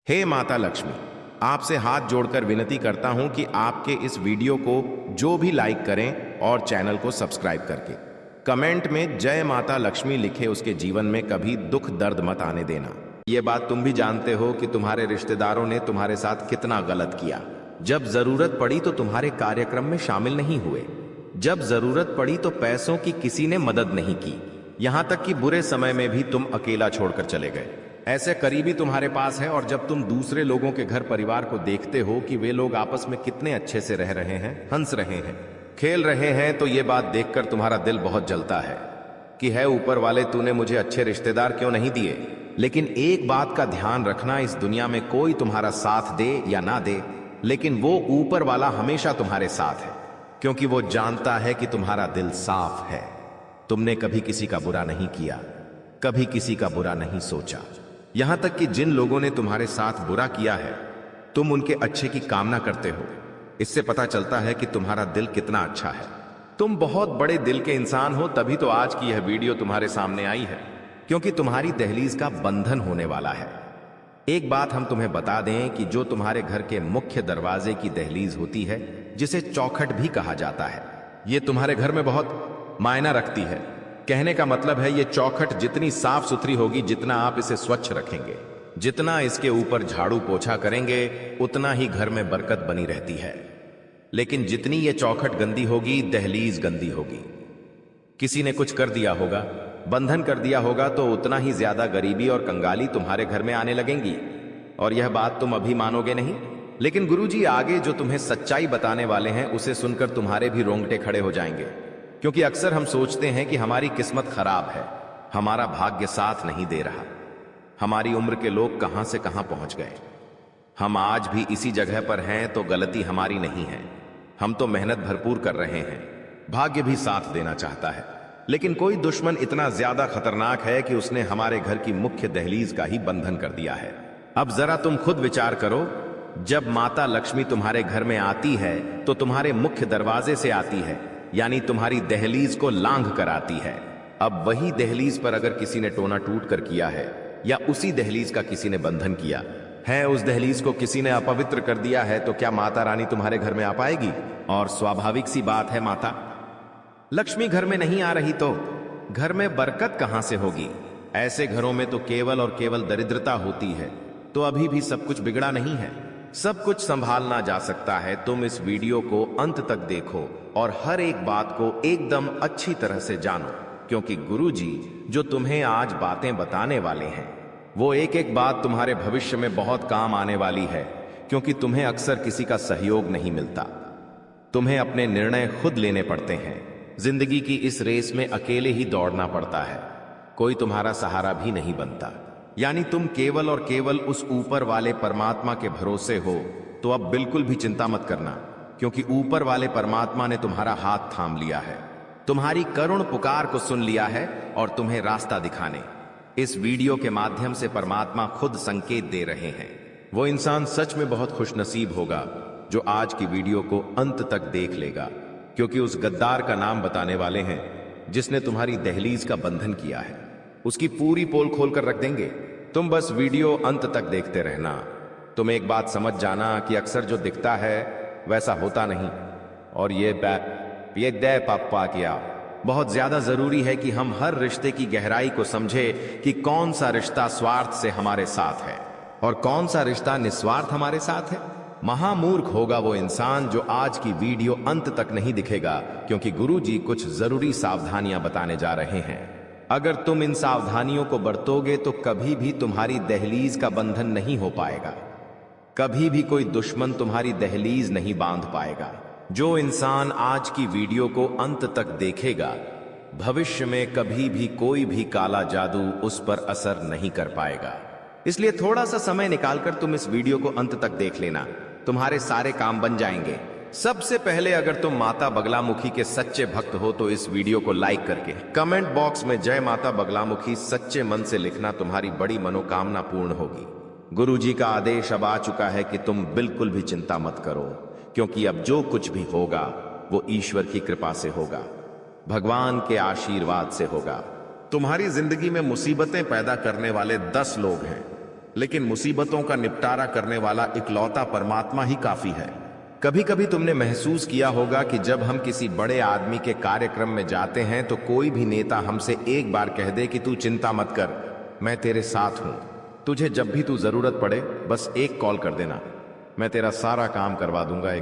हे माता लक्ष्मी, आपसे हाथ जोड़कर विनती करता हूं कि आपके इस वीडियो को जो भी लाइक करें और चैनल को सब्सक्राइब करके कमेंट में जय माता लक्ष्मी लिखे उसके जीवन में कभी दुख दर्द मत आने देना। ये बात तुम भी जानते हो कि तुम्हारे रिश्तेदारों ने तुम्हारे साथ कितना गलत किया। जब जरूरत पड़ी तो तुम्हारे कार्यक्रम में शामिल नहीं हुए, जब जरूरत पड़ी तो पैसों की किसी ने मदद नहीं की, यहां तक कि बुरे समय में भी तुम अकेला छोड़कर चले गए। ऐसे करीबी तुम्हारे पास है और जब तुम दूसरे लोगों के घर परिवार को देखते हो कि वे लोग आपस में कितने अच्छे से रह रहे हैं, हंस रहे हैं, खेल रहे हैं, तो ये बात देखकर तुम्हारा दिल बहुत जलता है कि है ऊपर वाले, तूने मुझे अच्छे रिश्तेदार क्यों नहीं दिए। लेकिन एक बात का ध्यान रखना, इस दुनिया में कोई तुम्हारा साथ दे या ना दे, लेकिन वो ऊपर वाला हमेशा तुम्हारे साथ है, क्योंकि वो जानता है कि तुम्हारा दिल साफ है। तुमने कभी किसी का बुरा नहीं किया, कभी किसी का बुरा नहीं सोचा। यहां तक कि जिन लोगों ने तुम्हारे साथ बुरा किया है, तुम उनके अच्छे की कामना करते हो। इससे पता चलता है कि तुम्हारा दिल कितना अच्छा है। तुम बहुत बड़े दिल के इंसान हो, तभी तो आज की यह वीडियो तुम्हारे सामने आई है, क्योंकि तुम्हारी दहलीज का बंधन होने वाला है। एक बात हम तुम्हें बता दें कि जो तुम्हारे घर के मुख्य दरवाजे की दहलीज होती है, जिसे चौखट भी कहा जाता है, ये तुम्हारे घर में बहुत मायना रखती है। कहने का मतलब है, ये चौखट जितनी साफ सुथरी होगी, जितना आप इसे स्वच्छ रखेंगे, जितना इसके ऊपर झाड़ू पोछा करेंगे, उतना ही घर में बरकत बनी रहती है। लेकिन जितनी ये चौखट गंदी होगी, दहलीज गंदी होगी, किसी ने कुछ कर दिया होगा, बंधन कर दिया होगा, तो उतना ही ज्यादा गरीबी और कंगाली तुम्हारे घर में आने लगेंगी। और यह बात तुम अभी मानोगे नहीं, लेकिन गुरुजी आगे जो तुम्हें सच्चाई बताने वाले हैं, उसे सुनकर तुम्हारे भी रोंगटे खड़े हो जाएंगे। क्योंकि अक्सर हम सोचते हैं कि हमारी किस्मत खराब है, हमारा भाग्य साथ नहीं दे रहा, हमारी उम्र के लोग कहां से कहां पहुंच गए, हम आज भी इसी जगह पर हैं, तो गलती हमारी नहीं है। हम तो मेहनत भरपूर कर रहे हैं, भाग्य भी साथ देना चाहता है, लेकिन कोई दुश्मन इतना ज्यादा खतरनाक है कि उसने हमारे घर की मुख्य दहलीज का ही बंधन कर दिया है। अब जरा तुम खुद विचार करो, जब माता लक्ष्मी तुम्हारे घर में आती है तो तुम्हारे मुख्य दरवाजे से आती है, यानी तुम्हारी दहलीज को लांघ कर आती है। अब वही दहलीज पर अगर किसी ने टोना टूट कर किया है, या उसी दहलीज का किसी ने बंधन किया है, उस दहलीज को किसी ने अपवित्र कर दिया है, तो क्या माता रानी तुम्हारे घर में आ पाएगी? और स्वाभाविक सी बात है, माता लक्ष्मी घर में नहीं आ रही तो घर में बरकत कहां से होगी? ऐसे घरों में तो केवल और केवल दरिद्रता होती है। तो अभी भी सब कुछ बिगड़ा नहीं है, सब कुछ संभालना जा सकता है। तुम इस वीडियो को अंत तक देखो और हर एक बात को एकदम अच्छी तरह से जानो, क्योंकि गुरुजी जो तुम्हें आज बातें बताने वाले हैं, वो एक एक बात तुम्हारे भविष्य में बहुत काम आने वाली है। क्योंकि तुम्हें अक्सर किसी का सहयोग नहीं मिलता, तुम्हें अपने निर्णय खुद लेने पड़ते हैं। जिंदगी की इस रेस में अकेले ही दौड़ना पड़ता है, कोई तुम्हारा सहारा भी नहीं बनता। यानी तुम केवल और केवल उस ऊपर वाले परमात्मा के भरोसे हो। तो अब बिल्कुल भी चिंता मत करना, क्योंकि ऊपर वाले परमात्मा ने तुम्हारा हाथ थाम लिया है, तुम्हारी करुण पुकार को सुन लिया है और तुम्हें रास्ता दिखाने इस वीडियो के माध्यम से परमात्मा खुद संकेत दे रहे हैं। वो इंसान सच में बहुत खुशनसीब होगा जो आज की वीडियो को अंत तक देख लेगा, क्योंकि उस गद्दार का नाम बताने वाले हैं जिसने तुम्हारी दहलीज का बंधन किया है, उसकी पूरी पोल खोल कर रख देंगे। तुम बस वीडियो अंत तक देखते रहना। तुम एक बात समझ जाना कि अक्सर जो दिखता है वैसा होता नहीं, और ये दे पापा किया बहुत ज्यादा जरूरी है कि हम हर रिश्ते की गहराई को समझे कि कौन सा रिश्ता स्वार्थ से हमारे साथ है और कौन सा रिश्ता निस्वार्थ हमारे साथ है। महामूर्ख होगा वो इंसान जो आज की वीडियो अंत तक नहीं दिखेगा, क्योंकि गुरुजी कुछ जरूरी सावधानियां बताने जा रहे हैं। अगर तुम इन सावधानियों को बरतोगे तो कभी भी तुम्हारी दहलीज का बंधन नहीं हो पाएगा, कभी भी कोई दुश्मन तुम्हारी दहलीज नहीं बांध पाएगा। जो इंसान आज की वीडियो को अंत तक देखेगा, भविष्य में कभी भी कोई भी काला जादू उस पर असर नहीं कर पाएगा। इसलिए थोड़ा सा समय निकालकर तुम इस वीडियो को अंत तक देख लेना, तुम्हारे सारे काम बन जाएंगे। सबसे पहले, अगर तुम माता बगलामुखी के सच्चे भक्त हो तो इस वीडियो को लाइक करके कमेंट बॉक्स में जय माता बगलामुखी सच्चे मन से लिखना, तुम्हारी बड़ी मनोकामना पूर्ण होगी। गुरुजी का आदेश अब आ चुका है कि तुम बिल्कुल भी चिंता मत करो, क्योंकि अब जो कुछ भी होगा वो ईश्वर की कृपा से होगा, भगवान के आशीर्वाद से होगा। तुम्हारी जिंदगी में मुसीबतें पैदा करने वाले 10 लोग हैं, लेकिन मुसीबतों का निपटारा करने वाला इकलौता परमात्मा ही काफी है। कभी कभी तुमने महसूस किया होगा कि जब हम किसी बड़े आदमी के कार्यक्रम में जाते हैं तो कोई भी नेता हमसे एक बार कह दे कि तू चिंता मत कर, मैं तेरे साथ हूं, तुझे जब भी तू जरूरत पड़े बस एक कॉल कर देना, मैं तेरा सारा काम करवा दूंगा।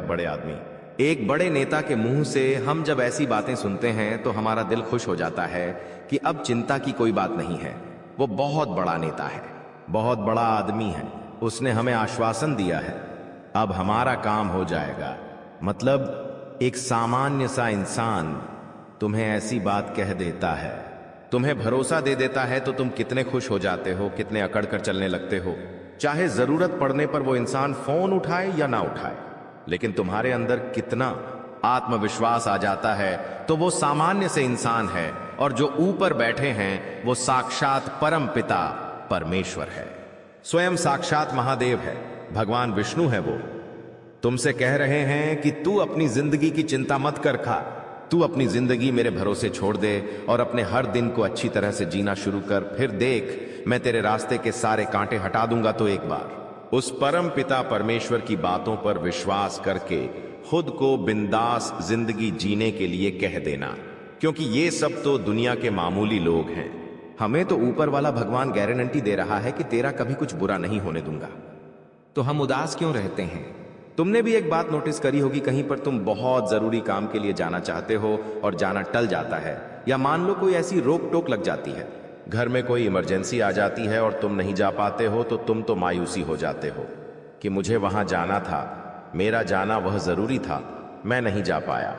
एक बड़े नेता के मुंह से हम जब ऐसी बातें सुनते हैं तो हमारा दिल खुश हो जाता है कि अब चिंता की कोई बात नहीं है। वो बहुत बड़ा नेता है, बहुत बड़ा आदमी है, उसने हमें आश्वासन दिया है, अब हमारा काम हो जाएगा। मतलब एक सामान्य सा इंसान तुम्हें ऐसी बात कह देता है, तुम्हें भरोसा दे देता है तो तुम कितने खुश हो जाते हो, कितने अकड़ कर चलने लगते हो। चाहे जरूरत पड़ने पर वो इंसान फोन उठाए या ना उठाए, लेकिन तुम्हारे अंदर कितना आत्मविश्वास आ जाता है। तो वो सामान्य से इंसान है और जो ऊपर बैठे हैं वो साक्षात परम पिता परमेश्वर है, स्वयं साक्षात महादेव है, भगवान विष्णु है। वो तुमसे कह रहे हैं कि तू अपनी जिंदगी की चिंता मत कर खा, तू अपनी जिंदगी मेरे भरोसे छोड़ दे और अपने हर दिन को अच्छी तरह से जीना शुरू कर, फिर देख मैं तेरे रास्ते के सारे कांटे हटा दूंगा। तो एक बार उस परम पिता परमेश्वर की बातों पर विश्वास करके खुद को बिंदास जिंदगी जीने के लिए कह देना, क्योंकि ये सब तो दुनिया के मामूली लोग हैं। हमें तो ऊपर वाला भगवान गारंटी दे रहा है कि तेरा कभी कुछ बुरा नहीं होने दूंगा। तो हम उदास क्यों रहते हैं? तुमने भी एक बात नोटिस करी होगी, कहीं पर तुम बहुत जरूरी काम के लिए जाना चाहते हो और जाना टल जाता है, या मान लो कोई ऐसी रोक टोक लग जाती है, घर में कोई इमरजेंसी आ जाती है और तुम नहीं जा पाते हो, तो तुम तो मायूसी हो जाते हो कि मुझे वहां जाना था, मेरा जाना वह जरूरी था, मैं नहीं जा पाया।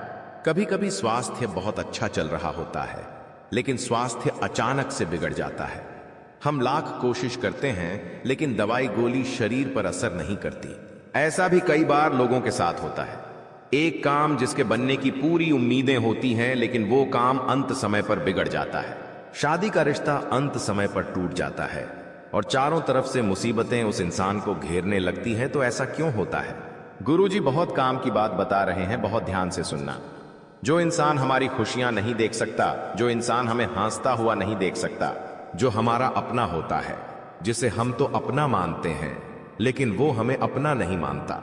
कभी कभी स्वास्थ्य बहुत अच्छा चल रहा होता है, लेकिन स्वास्थ्य अचानक से बिगड़ जाता है। हम लाख कोशिश करते हैं लेकिन दवाई गोली शरीर पर असर नहीं करती। ऐसा भी कई बार लोगों के साथ होता है। एक काम जिसके बनने की पूरी उम्मीदें होती हैं, लेकिन वो काम अंत समय पर बिगड़ जाता है। शादी का रिश्ता अंत समय पर टूट जाता है और चारों तरफ से मुसीबतें उस इंसान को घेरने लगती हैं। तो ऐसा क्यों होता है? गुरुजी बहुत काम की बात बता रहे हैं, बहुत ध्यान से सुनना। जो इंसान हमारी खुशियां नहीं देख सकता, जो इंसान हमें हंसता हुआ नहीं देख सकता, जो हमारा अपना होता है, जिसे हम तो अपना मानते हैं लेकिन वो हमें अपना नहीं मानता,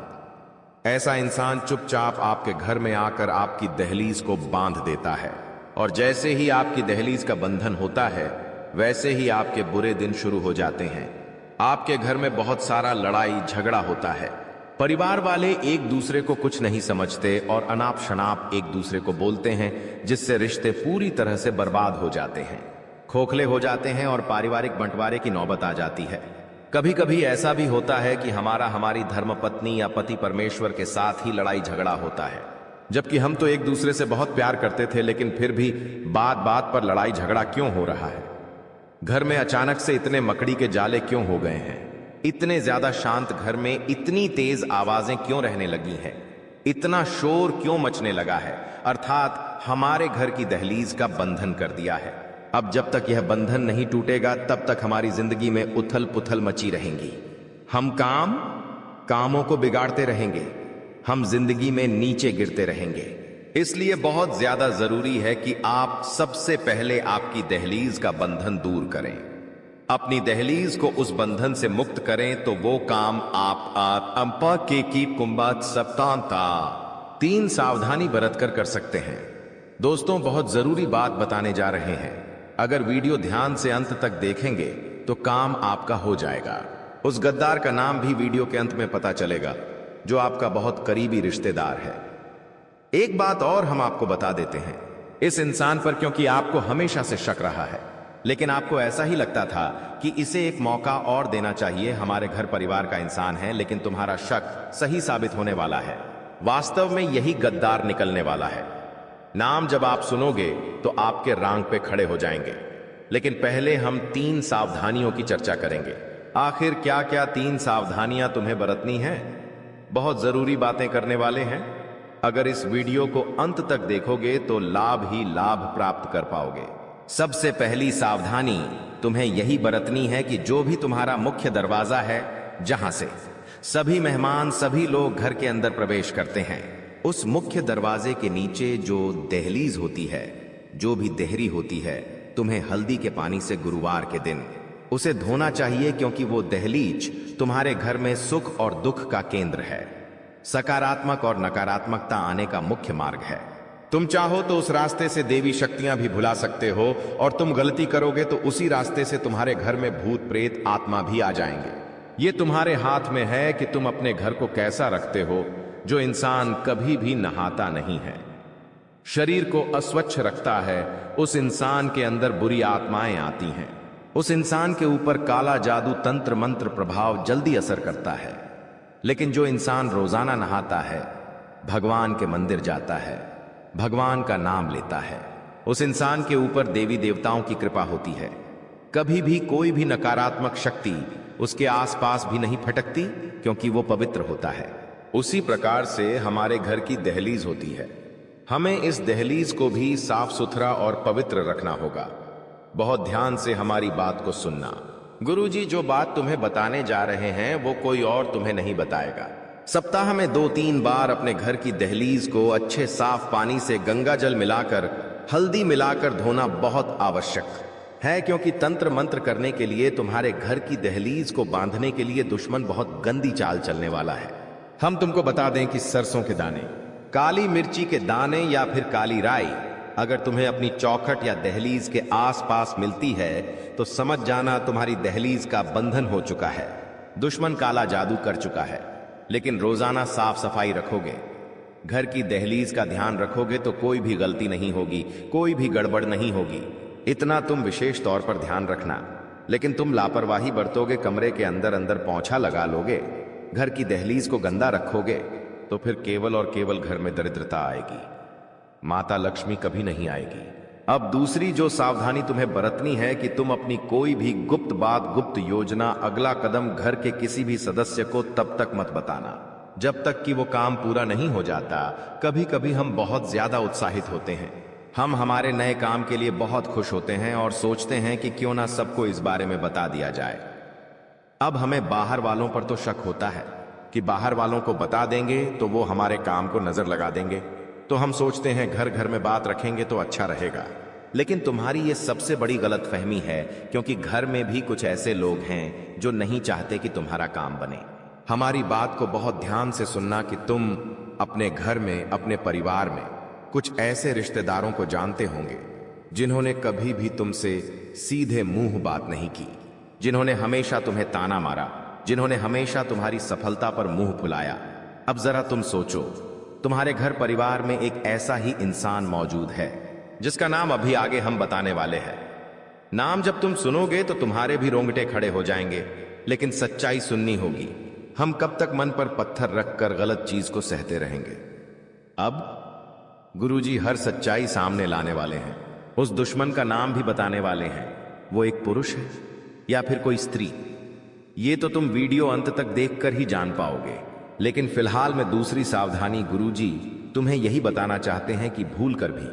ऐसा इंसान चुपचाप आपके घर में आकर आपकी दहलीज को बांध देता है। और जैसे ही आपकी दहलीज का बंधन होता है, वैसे ही आपके बुरे दिन शुरू हो जाते हैं। आपके घर में बहुत सारा लड़ाई झगड़ा होता है, परिवार वाले एक दूसरे को कुछ नहीं समझते और अनाप शनाप एक दूसरे को बोलते हैं, जिससे रिश्ते पूरी तरह से बर्बाद हो जाते हैं, खोखले हो जाते हैं और पारिवारिक बंटवारे की नौबत आ जाती है। कभी कभी ऐसा भी होता है कि हमारी धर्मपत्नी या पति परमेश्वर के साथ ही लड़ाई झगड़ा होता है, जबकि हम तो एक दूसरे से बहुत प्यार करते थे, लेकिन फिर भी बात बात पर लड़ाई झगड़ा क्यों हो रहा है? घर में अचानक से इतने मकड़ी के जाले क्यों हो गए हैं? इतने ज्यादा शांत घर में इतनी तेज आवाजें क्यों रहने लगी हैं? इतना शोर क्यों मचने लगा है? अर्थात हमारे घर की दहलीज का बंधन कर दिया है। अब जब तक यह बंधन नहीं टूटेगा, तब तक हमारी जिंदगी में उथल पुथल मची रहेंगी। हम कामों को बिगाड़ते रहेंगे, हम जिंदगी में नीचे गिरते रहेंगे। इसलिए बहुत ज्यादा जरूरी है कि आप सबसे पहले आपकी दहलीज का बंधन दूर करें, अपनी दहलीज को उस बंधन से मुक्त करें। तो वो काम आप अंपा के की कुंभत सप्तांता 3 सावधानी बरतकर कर सकते हैं। दोस्तों, बहुत जरूरी बात बताने जा रहे हैं। अगर वीडियो ध्यान से अंत तक देखेंगे तो काम आपका हो जाएगा। उस गद्दार का नाम भी वीडियो के अंत में पता चलेगा, जो आपका बहुत करीबी रिश्तेदार है। एक बात और हम आपको बता देते हैं इस इंसान पर, क्योंकि आपको हमेशा से शक रहा है, लेकिन आपको ऐसा ही लगता था कि इसे एक मौका और देना चाहिए। हमारे घर परिवार का इंसान है, लेकिन तुम्हारा शक सही साबित होने वाला है। वास्तव में यही गद्दार निकलने वाला है। नाम जब आप सुनोगे तो आपके रांग पे खड़े हो जाएंगे। लेकिन पहले हम 3 सावधानियों की चर्चा करेंगे। आखिर क्या क्या 3 सावधानियां तुम्हें बरतनी हैं? बहुत जरूरी बातें करने वाले हैं। अगर इस वीडियो को अंत तक देखोगे तो लाभ ही लाभ प्राप्त कर पाओगे। सबसे पहली सावधानी तुम्हें यही बरतनी है कि जो भी तुम्हारा मुख्य दरवाजा है, जहां से सभी मेहमान, सभी लोग घर के अंदर प्रवेश करते हैं, उस मुख्य दरवाजे के नीचे जो दहलीज होती है, जो भी देहरी होती है, तुम्हें हल्दी के पानी से गुरुवार के दिन उसे धोना चाहिए, क्योंकि वो दहलीज तुम्हारे घर में सुख और दुख का केंद्र है। सकारात्मक और नकारात्मकता आने का मुख्य मार्ग है। तुम चाहो तो उस रास्ते से देवी शक्तियां भी भुला सकते हो, और तुम गलती करोगे तो उसी रास्ते से तुम्हारे घर में भूत प्रेत आत्मा भी आ जाएंगे। ये तुम्हारे हाथ में है कि तुम अपने घर को कैसा रखते हो। जो इंसान कभी भी नहाता नहीं है, शरीर को अस्वच्छ रखता है, उस इंसान के अंदर बुरी आत्माएं आती हैं। उस इंसान के ऊपर काला जादू तंत्र मंत्र प्रभाव जल्दी असर करता है। लेकिन जो इंसान रोजाना नहाता है, भगवान के मंदिर जाता है, भगवान का नाम लेता है, उस इंसान के ऊपर देवी देवताओं की कृपा होती है। कभी भी कोई भी नकारात्मक शक्ति उसके आसपास भी नहीं फटकती, क्योंकि वो पवित्र होता है। उसी प्रकार से हमारे घर की दहलीज होती है। हमें इस दहलीज को भी साफ सुथरा और पवित्र रखना होगा। बहुत ध्यान से हमारी बात को सुनना। गुरुजी जो बात तुम्हें बताने जा रहे हैं वो कोई और तुम्हें नहीं बताएगा। सप्ताह में 2-3 बार अपने घर की दहलीज को अच्छे साफ पानी से गंगा जल मिलाकर, हल्दी मिलाकर धोना बहुत आवश्यक है, क्योंकि तंत्र मंत्र करने के लिए तुम्हारे घर की दहलीज को बांधने के लिए दुश्मन बहुत गंदी चाल चलने वाला है। हम तुमको बता दें कि सरसों के दाने, काली मिर्ची के दाने या फिर काली राई अगर तुम्हें अपनी चौखट या दहलीज के आसपास मिलती है तो समझ जाना तुम्हारी दहलीज का बंधन हो चुका है। दुश्मन काला जादू कर चुका है। लेकिन रोजाना साफ सफाई रखोगे, घर की दहलीज का ध्यान रखोगे तो कोई भी गलती नहीं होगी, कोई भी गड़बड़ नहीं होगी। इतना तुम विशेष तौर पर ध्यान रखना। लेकिन तुम लापरवाही बरतोगे, कमरे के अंदर अंदर पोंछा लगा लोगे, घर की दहलीज को गंदा रखोगे, तो फिर केवल और केवल घर में दरिद्रता आएगी, माता लक्ष्मी कभी नहीं आएगी। अब दूसरी जो सावधानी तुम्हें बरतनी है कि तुम अपनी कोई भी गुप्त बात, गुप्त योजना, अगला कदम घर के किसी भी सदस्य को तब तक मत बताना जब तक कि वो काम पूरा नहीं हो जाता। कभी कभी हम बहुत ज्यादा उत्साहित होते हैं, हम हमारे नए काम के लिए बहुत खुश होते हैं और सोचते हैं कि क्यों ना सबको इस बारे में बता दिया जाए। अब हमें बाहर वालों पर तो शक होता है कि बाहर वालों को बता देंगे तो वो हमारे काम को नजर लगा देंगे, तो हम सोचते हैं घर घर में बात रखेंगे तो अच्छा रहेगा। लेकिन तुम्हारी ये सबसे बड़ी गलतफहमी है, क्योंकि घर में भी कुछ ऐसे लोग हैं जो नहीं चाहते कि तुम्हारा काम बने। हमारी बात को बहुत ध्यान से सुनना कि तुम अपने घर में, अपने परिवार में कुछ ऐसे रिश्तेदारों को जानते होंगे जिन्होंने कभी भी तुमसे सीधे मुंह बात नहीं की, जिन्होंने हमेशा तुम्हें ताना मारा, जिन्होंने हमेशा तुम्हारी सफलता पर मुंह फुलाया। अब जरा तुम सोचो, तुम्हारे घर परिवार में एक ऐसा ही इंसान मौजूद है जिसका नाम अभी आगे हम बताने वाले हैं। नाम जब तुम सुनोगे तो तुम्हारे भी रोंगटे खड़े हो जाएंगे, लेकिन सच्चाई सुननी होगी। हम कब तक मन पर पत्थर रखकर गलत चीज को सहते रहेंगे? अब गुरुजी हर सच्चाई सामने लाने वाले हैं। उस दुश्मन का नाम भी बताने वाले हैं। वो एक पुरुष है या फिर कोई स्त्री, ये तो तुम वीडियो अंत तक देखकर ही जान पाओगे। लेकिन फिलहाल में दूसरी सावधानी गुरुजी तुम्हें यही बताना चाहते हैं कि भूल कर भी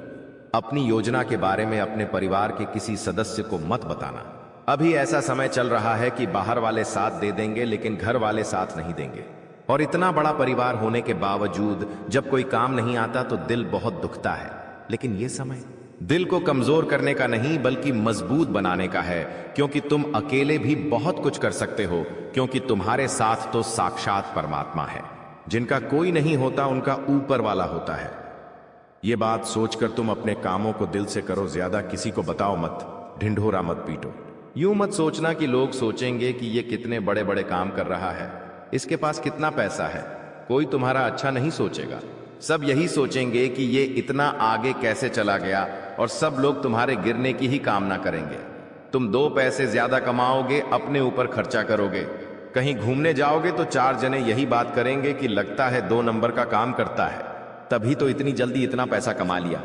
अपनी योजना के बारे में अपने परिवार के किसी सदस्य को मत बताना। अभी ऐसा समय चल रहा है कि बाहर वाले साथ दे देंगे लेकिन घर वाले साथ नहीं देंगे। और इतना बड़ा परिवार होने के बावजूद जब कोई काम नहीं आता तो दिल बहुत दुखता है। लेकिन यह समय दिल को कमजोर करने का नहीं बल्कि मजबूत बनाने का है, क्योंकि तुम अकेले भी बहुत कुछ कर सकते हो, क्योंकि तुम्हारे साथ तो साक्षात परमात्मा है। जिनका कोई नहीं होता उनका ऊपर वाला होता है। ये बात सोचकर तुम अपने कामों को दिल से करो, ज्यादा किसी को बताओ मत, ढिंढोरा मत पीटो। यूं मत सोचना कि लोग सोचेंगे कि ये कितने बड़े बड़े काम कर रहा है, इसके पास कितना पैसा है। कोई तुम्हारा अच्छा नहीं सोचेगा, सब यही सोचेंगे कि ये इतना आगे कैसे चला गया, और सब लोग तुम्हारे गिरने की ही कामना करेंगे। तुम 2 पैसे ज्यादा कमाओगे, अपने ऊपर खर्चा करोगे, कहीं घूमने जाओगे तो 4 जने यही बात करेंगे कि लगता है 2 नंबर का काम करता है, तभी तो इतनी जल्दी इतना पैसा कमा लिया।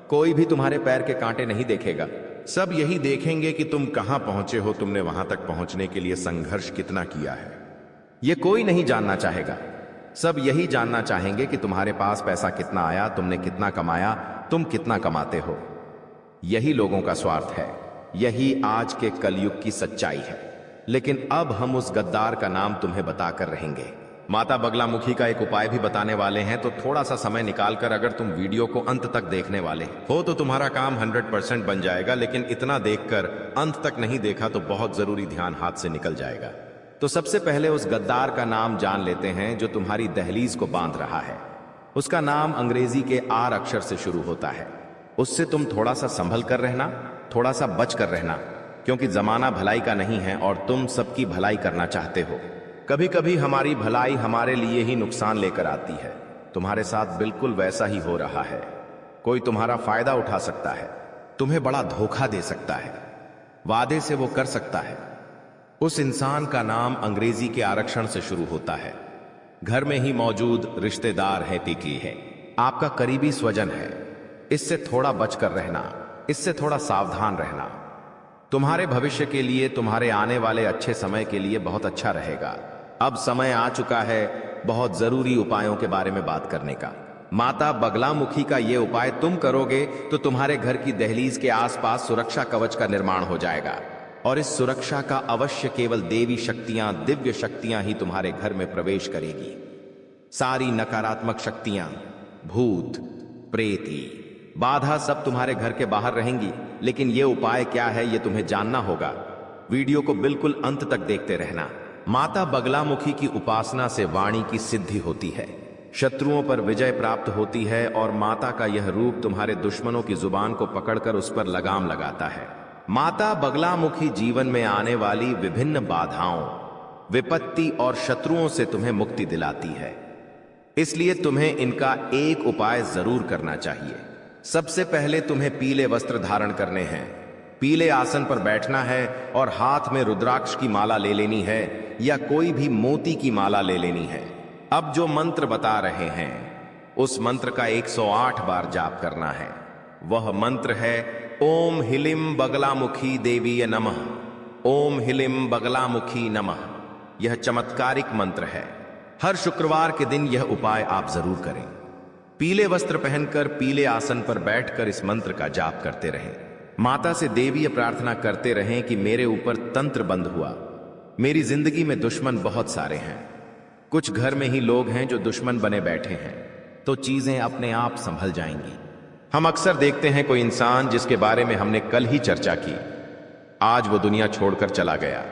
कोई भी तुम्हारे पैर के कांटे नहीं देखेगा, सब यही देखेंगे कि तुम कहां पहुंचे हो, तुमने वहां तक पहुंचने के लिए संघर्ष कितना किया है। यह कोई नहीं जानना चाहेगा, सब यही जानना चाहेंगे कि तुम्हारे पास पैसा कितना आया, तुमने कितना कमाया, तुम कितना कमाते हो। यही लोगों का स्वार्थ है, यही आज के कलयुग की सच्चाई है। लेकिन अब हम उस गद्दार का नाम तुम्हें बताकर रहेंगे। माता बगलामुखी का एक उपाय भी बताने वाले हैं, तो थोड़ा सा समय निकालकर अगर तुम वीडियो को अंत तक देखने वाले हो तो तुम्हारा काम 100% बन जाएगा। लेकिन इतना देखकर अंत तक नहीं देखा तो बहुत जरूरी ध्यान हाथ से निकल जाएगा। तो सबसे पहले उस गद्दार का नाम जान लेते हैं जो तुम्हारी दहलीज को बांध रहा है। उसका नाम अंग्रेजी के आर अक्षर से शुरू होता है। उससे तुम थोड़ा सा संभल कर रहना, थोड़ा सा बच कर रहना, क्योंकि जमाना भलाई का नहीं है और तुम सबकी भलाई करना चाहते हो। कभी कभी हमारी भलाई हमारे लिए ही नुकसान लेकर आती है। तुम्हारे साथ बिल्कुल वैसा ही हो रहा है। कोई तुम्हारा फायदा उठा सकता है, तुम्हें बड़ा धोखा दे सकता है, वादे से वो कर सकता है। उस इंसान का नाम अंग्रेजी के आरक्षण से शुरू होता है। घर में ही मौजूद रिश्तेदार है, तिकी है, आपका करीबी स्वजन है। इससे थोड़ा बचकर रहना, इससे थोड़ा सावधान रहना। तुम्हारे भविष्य के लिए, तुम्हारे आने वाले अच्छे समय के लिए बहुत अच्छा रहेगा। अब समय आ चुका है बहुत जरूरी उपायों के बारे में बात करने का। माता बगलामुखी का ये उपाय तुम करोगे तो तुम्हारे घर की दहलीज के आसपास सुरक्षा कवच का निर्माण हो जाएगा। और इस सुरक्षा का अवश्य केवल देवी शक्तियां, दिव्य शक्तियां ही तुम्हारे घर में प्रवेश करेगी। सारी नकारात्मक शक्तियां, भूत, प्रेती, बाधा सब तुम्हारे घर के बाहर रहेंगी। लेकिन यह उपाय क्या है ये तुम्हें जानना होगा। वीडियो को बिल्कुल अंत तक देखते रहना। माता बगलामुखी की उपासना से वाणी की सिद्धि होती है, शत्रुओं पर विजय प्राप्त होती है और माता का यह रूप तुम्हारे दुश्मनों की जुबान को पकड़कर उस पर लगाम लगाता है। माता बगलामुखी जीवन में आने वाली विभिन्न बाधाओं, विपत्ति और शत्रुओं से तुम्हें मुक्ति दिलाती है। इसलिए तुम्हें इनका एक उपाय जरूर करना चाहिए। सबसे पहले तुम्हें पीले वस्त्र धारण करने हैं, पीले आसन पर बैठना है और हाथ में रुद्राक्ष की माला ले लेनी है या कोई भी मोती की माला ले लेनी है। अब जो मंत्र बता रहे हैं उस मंत्र का 108 बार जाप करना है। वह मंत्र है ओम हिलिम बगलामुखी देवीय नमः, ओम हिलिम बगलामुखी नमः। यह चमत्कारिक मंत्र है। हर शुक्रवार के दिन यह उपाय आप जरूर करें। पीले वस्त्र पहनकर पीले आसन पर बैठकर इस मंत्र का जाप करते रहें। माता से देवीय प्रार्थना करते रहें कि मेरे ऊपर तंत्र बंद हुआ, मेरी जिंदगी में दुश्मन बहुत सारे हैं, कुछ घर में ही लोग हैं जो दुश्मन बने बैठे हैं, तो चीजें अपने आप संभल जाएंगी। हम अक्सर देखते हैं कोई इंसान जिसके बारे में हमने कल ही चर्चा की, आज वो दुनिया छोड़कर चला गया।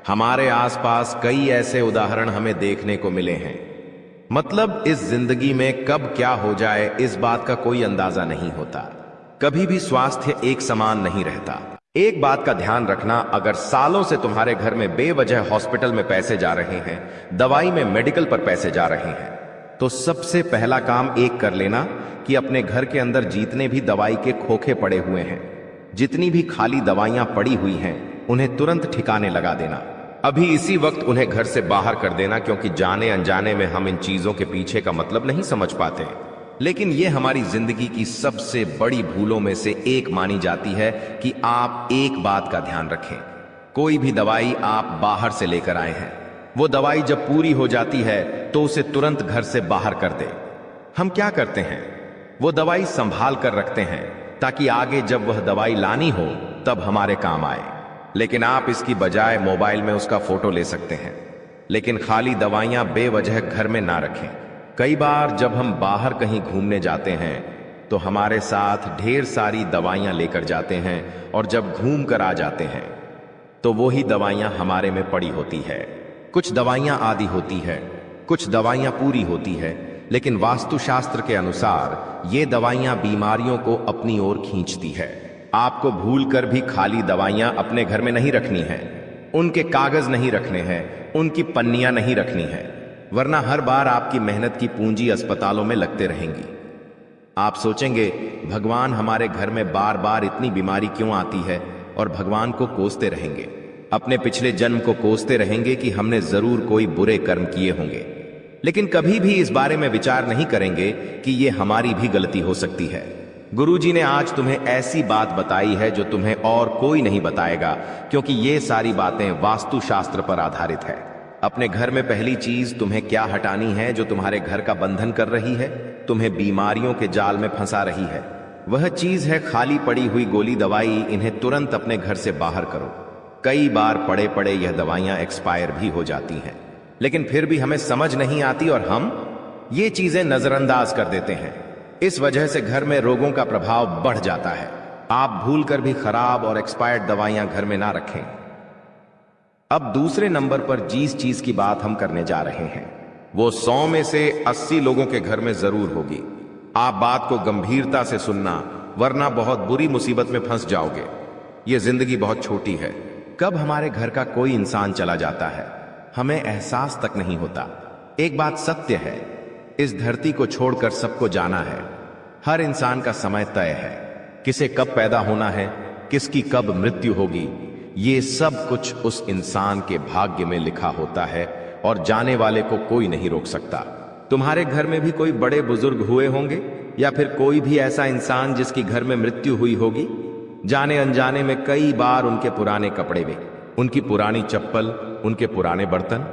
हमारे आसपास कई ऐसे उदाहरण हमें देखने को मिले हैं। मतलब इस जिंदगी में कब क्या हो जाए इस बात का कोई अंदाजा नहीं होता। कभी भी स्वास्थ्य एक समान नहीं रहता। एक बात का ध्यान रखना, अगर सालों से तुम्हारे घर में बेवजह हॉस्पिटल में पैसे जा रहे हैं, दवाई में मेडिकल पर पैसे जा रहे हैं, तो सबसे पहला काम एक कर लेना कि अपने घर के अंदर जितने भी दवाई के खोखे पड़े हुए हैं, जितनी भी खाली दवाइयां पड़ी हुई हैं, उन्हें तुरंत ठिकाने लगा देना। अभी इसी वक्त उन्हें घर से बाहर कर देना, क्योंकि जाने अनजाने में हम इन चीजों के पीछे का मतलब नहीं समझ पाते। लेकिन यह हमारी जिंदगी की सबसे बड़ी भूलों में से एक मानी जाती है कि आप एक बात का ध्यान रखें। कोई भी दवाई आप बाहर से लेकर आए हैं, वो दवाई जब पूरी हो जाती है तो उसे तुरंत घर से बाहर कर दे। हम क्या करते हैं, वो दवाई संभाल कर रखते हैं ताकि आगे जब वह दवाई लानी हो तब हमारे काम आए। लेकिन आप इसकी बजाय मोबाइल में उसका फोटो ले सकते हैं। लेकिन खाली दवाइयां बेवजह घर में ना रखें। कई बार जब हम बाहर कहीं घूमने जाते हैं तो हमारे साथ ढेर सारी दवाइयां लेकर जाते हैं और जब घूम कर आ जाते हैं तो वो ही दवाइयां हमारे में पड़ी होती है। कुछ दवाइयां आधी होती है, कुछ दवाइयां पूरी होती है, लेकिन वास्तुशास्त्र के अनुसार ये दवाइयां बीमारियों को अपनी ओर खींचती है। आपको भूलकर भी खाली दवाइयां अपने घर में नहीं रखनी है, उनके कागज नहीं रखने हैं, उनकी पन्नियां नहीं रखनी है, वरना हर बार आपकी मेहनत की पूंजी अस्पतालों में लगते रहेंगी। आप सोचेंगे भगवान हमारे घर में बार बार इतनी बीमारी क्यों आती है, और भगवान को कोसते रहेंगे, अपने पिछले जन्म को कोसते रहेंगे कि हमने जरूर कोई बुरे कर्म किए होंगे। लेकिन कभी भी इस बारे में विचार नहीं करेंगे कि ये हमारी भी गलती हो सकती है। गुरुजी ने आज तुम्हें ऐसी बात बताई है जो तुम्हें और कोई नहीं बताएगा, क्योंकि ये सारी बातें वास्तुशास्त्र पर आधारित है। अपने घर में पहली चीज तुम्हें क्या हटानी है जो तुम्हारे घर का बंधन कर रही है, तुम्हें बीमारियों के जाल में फंसा रही है। वह चीज है खाली पड़ी हुई गोली दवाई। इन्हें तुरंत अपने घर से बाहर करो। कई बार पड़े पड़े यह दवाइयां एक्सपायर भी हो जाती हैं। लेकिन फिर भी हमें समझ नहीं आती और हम ये चीजें नजरअंदाज कर देते हैं। इस वजह से घर में रोगों का प्रभाव बढ़ जाता है। आप भूलकर भी खराब और एक्सपायर्ड दवाइयां घर में ना रखें। अब दूसरे नंबर पर जिस चीज की बात हम करने जा रहे हैं वो 100 में से 80 लोगों के घर में जरूर होगी। आप बात को गंभीरता से सुनना, वरना बहुत बुरी मुसीबत में फंस जाओगे। ये जिंदगी बहुत छोटी है। कब हमारे घर का कोई इंसान चला जाता है हमें एहसास तक नहीं होता। एक बात सत्य है, इस धरती को छोड़कर सबको जाना है। हर इंसान का समय तय है। किसे कब पैदा होना है, किसकी कब मृत्यु होगी, ये सब कुछ उस इंसान के भाग्य में लिखा होता है और जाने वाले को कोई नहीं रोक सकता। तुम्हारे घर में भी कोई बड़े बुजुर्ग हुए होंगे या फिर कोई भी ऐसा इंसान जिसकी घर में मृत्यु हुई होगी। जाने अनजाने में कई बार उनके पुराने कपड़े भी, उनकी पुरानी चप्पल, उनके पुराने बर्तन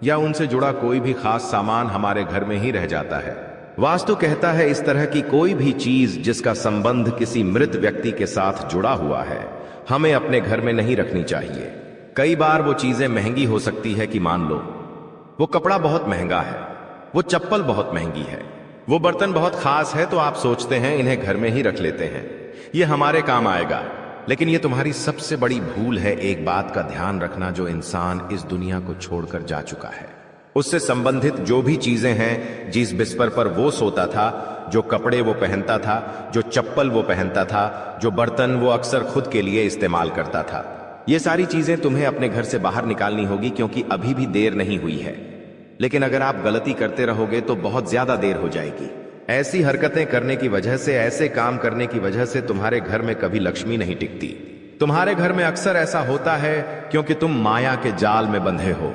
या उनसे जुड़ा कोई भी खास सामान हमारे घर में ही रह जाता है। वास्तु कहता है इस तरह की कोई भी चीज जिसका संबंध किसी मृत व्यक्ति के साथ जुड़ा हुआ है हमें अपने घर में नहीं रखनी चाहिए। कई बार वो चीजें महंगी हो सकती है कि मान लो वो कपड़ा बहुत महंगा है, वो चप्पल बहुत महंगी है, वो बर्तन बहुत खास है, तो आप सोचते हैं इन्हें घर में ही रख लेते हैं, ये हमारे काम आएगा। लेकिन ये तुम्हारी सबसे बड़ी भूल है। एक बात का ध्यान रखना, जो इंसान इस दुनिया को छोड़कर जा चुका है उससे संबंधित जो भी चीजें हैं, जिस बिस्तर पर वो सोता था, जो कपड़े वो पहनता था, जो चप्पल वो पहनता था, जो बर्तन वो अक्सर खुद के लिए इस्तेमाल करता था, ये सारी चीजें तुम्हें अपने घर से बाहर निकालनी होगी, क्योंकि अभी भी देर नहीं हुई है। लेकिन अगर आप गलती करते रहोगे तो बहुत ज्यादा देर हो जाएगी। ऐसी हरकतें करने की वजह से, ऐसे काम करने की वजह से तुम्हारे घर में कभी लक्ष्मी नहीं टिकती। तुम्हारे घर में अक्सर ऐसा होता है क्योंकि तुम माया के जाल में बंधे हो,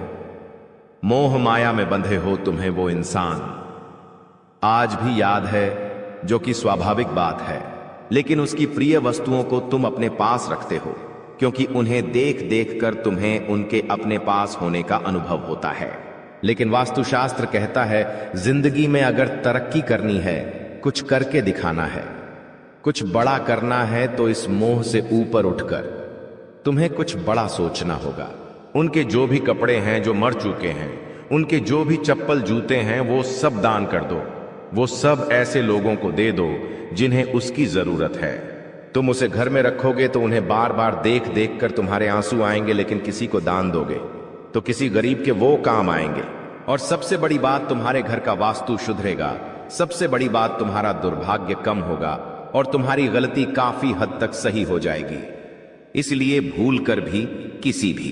मोह माया में बंधे हो। तुम्हें वो इंसान आज भी याद है, जो कि स्वाभाविक बात है, लेकिन उसकी प्रिय वस्तुओं को तुम अपने पास रखते हो क्योंकि उन्हें देख देख कर तुम्हें उनके अपने पास होने का अनुभव होता है। लेकिन वास्तुशास्त्र कहता है जिंदगी में अगर तरक्की करनी है, कुछ करके दिखाना है, कुछ बड़ा करना है, तो इस मोह से ऊपर उठकर तुम्हें कुछ बड़ा सोचना होगा। उनके जो भी कपड़े हैं जो मर चुके हैं, उनके जो भी चप्पल जूते हैं, वो सब दान कर दो। वो सब ऐसे लोगों को दे दो जिन्हें उसकी जरूरत है। तुम उसे घर में रखोगे तो उन्हें बार बार देख देख कर तुम्हारे आंसू आएंगे, लेकिन किसी को दान दोगे तो किसी गरीब के वो काम आएंगे। और सबसे बड़ी बात, तुम्हारे घर का वास्तु सुधरेगा। सबसे बड़ी बात, तुम्हारा दुर्भाग्य कम होगा और तुम्हारी गलती काफी हद तक सही हो जाएगी। इसलिए भूल कर भी किसी भी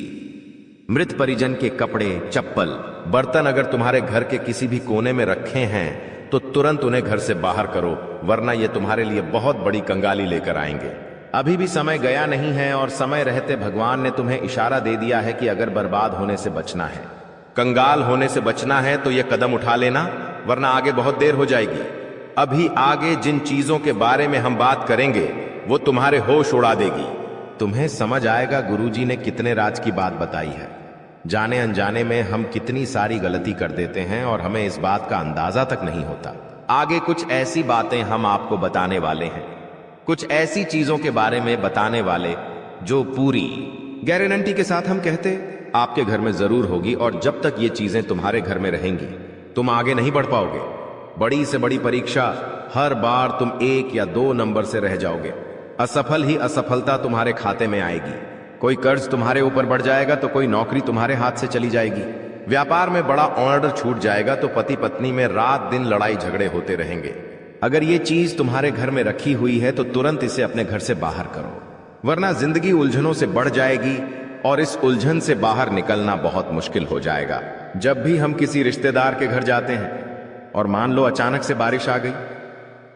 मृत परिजन के कपड़े, चप्पल, बर्तन अगर तुम्हारे घर के किसी भी कोने में रखे हैं तो तुरंत उन्हें घर से बाहर करो, वरना ये तुम्हारे लिए बहुत बड़ी कंगाली लेकर आएंगे। अभी भी समय गया नहीं है और समय रहते भगवान ने तुम्हें इशारा दे दिया है कि अगर बर्बाद होने से बचना है, कंगाल होने से बचना है, तो यह कदम उठा लेना, वरना आगे बहुत देर हो जाएगी। अभी आगे जिन चीजों के बारे में हम बात करेंगे वो तुम्हारे होश उड़ा देगी। तुम्हें समझ आएगा गुरुजी ने कितने राज की बात बताई है। जाने अनजाने में हम कितनी सारी गलती कर देते हैं और हमें इस बात का अंदाजा तक नहीं होता। आगे कुछ ऐसी बातें हम आपको बताने वाले हैं, कुछ ऐसी चीजों के बारे में बताने वाले जो पूरी गारंटी के साथ हम कहते आपके घर में जरूर होगी। और जब तक ये चीजें तुम्हारे घर में रहेंगी तुम आगे नहीं बढ़ पाओगे। बड़ी से बड़ी परीक्षा, हर बार तुम 1 या 2 नंबर से रह जाओगे। असफल ही असफलता तुम्हारे खाते में आएगी। कोई कर्ज तुम्हारे ऊपर बढ़ जाएगा तो कोई नौकरी तुम्हारे हाथ से चली जाएगी। व्यापार में बड़ा ऑर्डर छूट जाएगा तो पति पत्नी में रात दिन लड़ाई झगड़े होते रहेंगे। अगर ये चीज तुम्हारे घर में रखी हुई है तो तुरंत इसे अपने घर से बाहर करो, वरना जिंदगी उलझनों से बढ़ जाएगी और इस उलझन से बाहर निकलना बहुत मुश्किल हो जाएगा। जब भी हम किसी रिश्तेदार के घर जाते हैं और मान लो अचानक से बारिश आ गई,